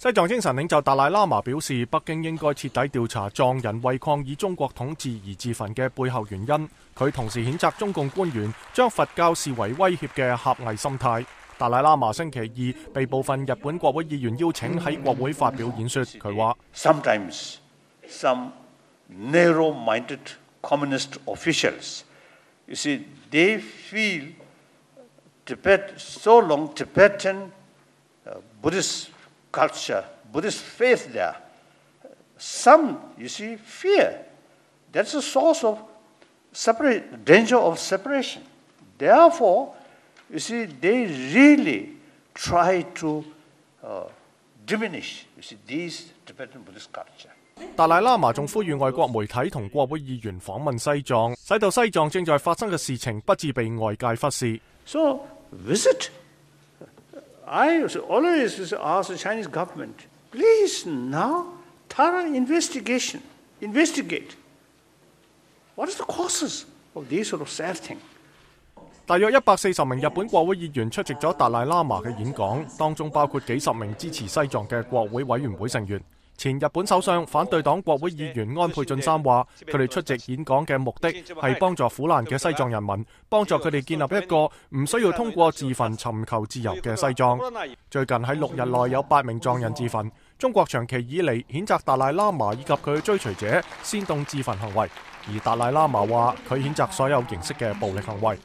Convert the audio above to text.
西藏精神領袖達賴喇嘛表示，北京應該徹底調查藏人為抗議中國統治而自焚嘅背後原因。佢同時譴責中共官員將佛教視為威脅嘅狹隘心態。達賴喇嘛星期二被部分日本國會議員邀請喺國會發表演說，佢話：Sometimes some narrow-minded communist officials, you see, they feel Tibet so long Tibetan Buddhist culture, Buddhist faith there. Some, you see, fear. That's a source of danger of separation. Therefore, you see, they really try to diminish, you see, these Tibetan Buddhist culture. 達賴喇嘛仲呼籲外國媒體同國會議員訪問西藏，使到西藏正在發生嘅事情不致被外界忽視。So visit. I always ask the Chinese government, please now thorough investigate. What is the causes of these sort of sad things? 大約140名日本國會議員出席咗達賴喇嘛嘅演講，當中包括幾十名支持西藏嘅國會委員會成員。前日本首相反對黨國會議員安倍晉三話，佢哋出席演講嘅目的係幫助苦難嘅西藏人民，幫助佢哋建立一個唔需要通過自焚尋求自由嘅西藏。最近喺6日內有8名藏人自焚。中國長期以嚟譴責達賴喇嘛以及佢嘅追隨者煽動自焚行為，而達賴喇嘛話佢譴責所有形式嘅暴力行為。